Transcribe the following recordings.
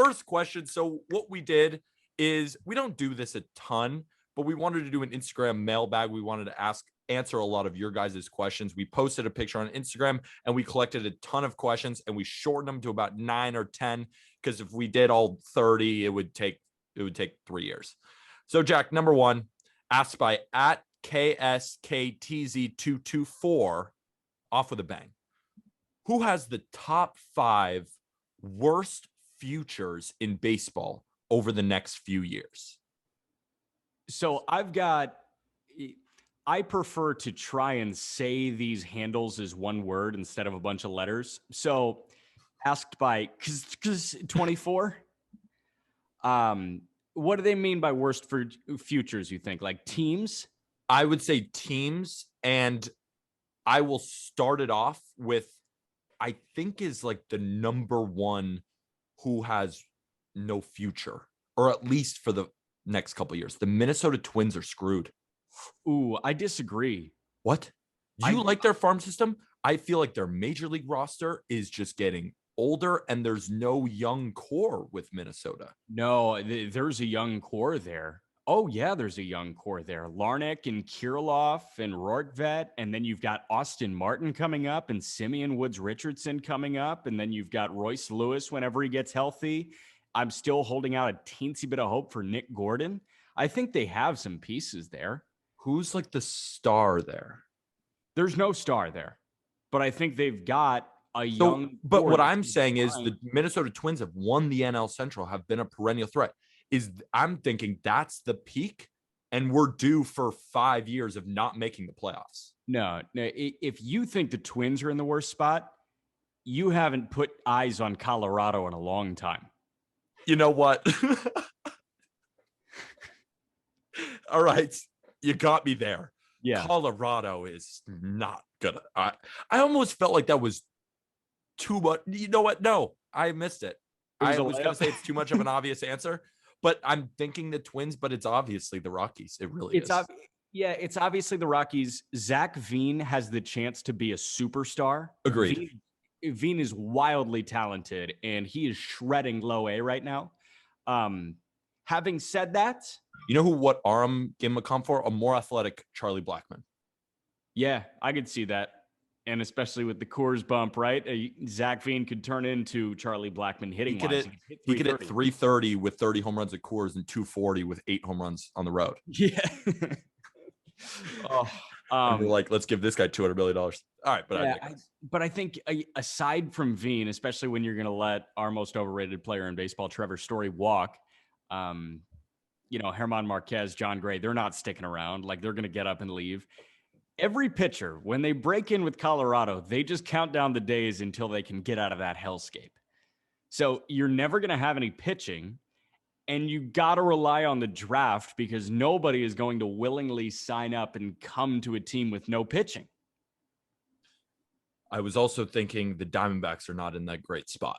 first question. So what we did is we don't do this a ton, but we wanted to do an Instagram mailbag. We wanted to answer a lot of your guys' questions. We posted a picture on Instagram and we collected a ton of questions and we shortened them to about 9 or 10 because if we did all 30, it would take 3 years. So Jack, number one, asked by at KSKTZ224, off with a bang. Who has the top 5 worst futures in baseball over the next few years? So I prefer to try and say these handles as one word instead of a bunch of letters. So asked by 24. What do they mean by worst for futures, you think? Like teams? I would say teams, and I will start it off with, I think is like the number one who has no future, or at least for the next couple of years. The Minnesota Twins are screwed. Ooh, I disagree. What? You like their farm system? I feel like their major league roster is just getting older and there's no young core with Minnesota. No, there's a young core there. Oh, yeah, there's a young core there. Larnach and Kirilloff and Rortvedt. And then you've got Austin Martin coming up and Simeon Woods Richardson coming up. And then you've got Royce Lewis whenever he gets healthy. I'm still holding out a teensy bit of hope for Nick Gordon. I think they have some pieces there. Who's like the star there? There's no star there. But I think they've got a young. But what I'm saying is the Minnesota Twins have won the NL Central, have been a perennial threat. I'm thinking that's the peak, and we're due for 5 years of not making the playoffs. No. If you think the Twins are in the worst spot, you haven't put eyes on Colorado in a long time. You know what? All right. You got me there. Yeah. Colorado is not good. I almost felt like that was too much. You know what? No, I missed it. I was going to say it's too much of an obvious answer, but I'm thinking the Twins, but it's obviously the Rockies. It really is. It's obviously the Rockies. Zach Veen has the chance to be a superstar. Agreed. Veen is wildly talented, and he is shredding low A right now. Having said that, you know what arm gave him a comp for? A more athletic Charlie Blackmon. Yeah, I could see that. And especially with the Coors bump, right? Zach Veen could turn into Charlie Blackmon hitting. He could hit 330 with 30 home runs at Coors and 240 with 8 home runs on the road. Yeah. We're like, let's give this guy $200 million. All right, but I think aside from Veen, especially when you're going to let our most overrated player in baseball, Trevor Story, walk, German Marquez, John Gray, they're not sticking around. Like they're going to get up and leave. Every pitcher, when they break in with Colorado, they just count down the days until they can get out of that hellscape. So you're never going to have any pitching, and you got to rely on the draft because nobody is going to willingly sign up and come to a team with no pitching. I was also thinking the Diamondbacks are not in that great spot.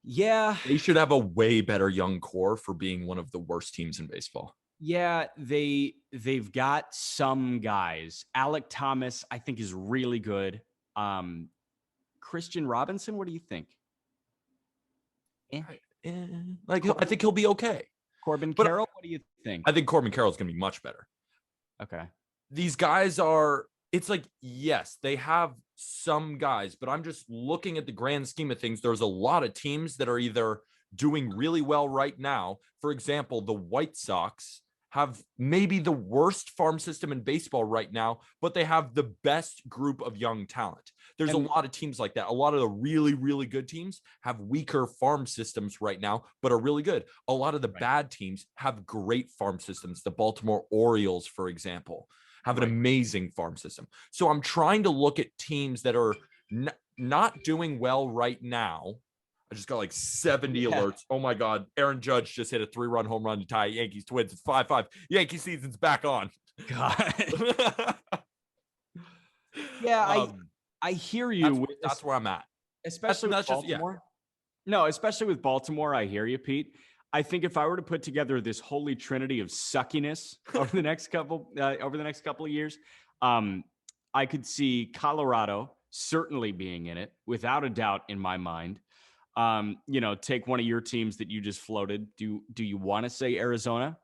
Yeah. They should have a way better young core for being one of the worst teams in baseball. Yeah, they've got some guys. Alec Thomas, I think, is really good. Christian Robinson, what do you think? I think he'll be okay. Corbin Carroll, what do you think? I think Corbin Carroll is going to be much better. Okay. These guys it's like, yes, they have some guys, but I'm just looking at the grand scheme of things. There's a lot of teams that are either doing really well right now. For example, the White Sox have maybe the worst farm system in baseball right now, but they have the best group of young talent. There's a lot of teams like that. A lot of the really, really good teams have weaker farm systems right now, but are really good. A lot of the bad teams have great farm systems. The Baltimore Orioles, for example, have an amazing farm system. So I'm trying to look at teams that are not doing well right now. I just got like 70 alerts. Oh my God. Aaron Judge just hit a 3-run home run to tie Yankees Twins. It's 5-5. Yankee season's back on. God. Yeah, I hear you. That's where I'm at. Especially with Baltimore. Especially with Baltimore, I hear you, Pete. I think if I were to put together this holy trinity of suckiness over the next couple of years, I could see Colorado certainly being in it, without a doubt in my mind. Take one of your teams that you just floated. Do you want to say Arizona?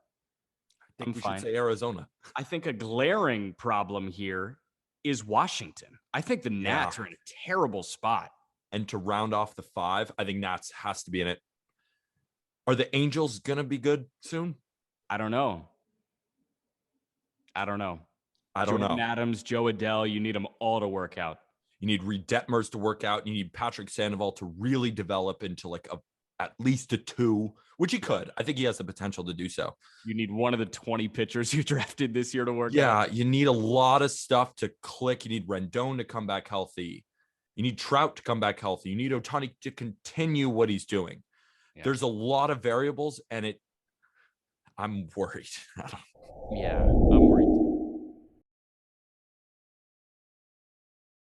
I I'm think we should fine. say Arizona. I think a glaring problem here is Washington. I think the Yeah. Nats are in a terrible spot. And to round off the 5, I think Nats has to be in it. Are the Angels going to be good soon? I don't know. I don't know. Jordan Adams, Joe Adele, you need them all to work out. You need Reed Detmers to work out. You need Patrick Sandoval to really develop into like at least a 2, which he could. I think he has the potential to do so. You need one of the 20 pitchers you drafted this year to work out. Yeah, you need a lot of stuff to click. You need Rendon to come back healthy. You need Trout to come back healthy. You need Ohtani to continue what he's doing. Yeah. There's a lot of variables, and I'm worried. Yeah.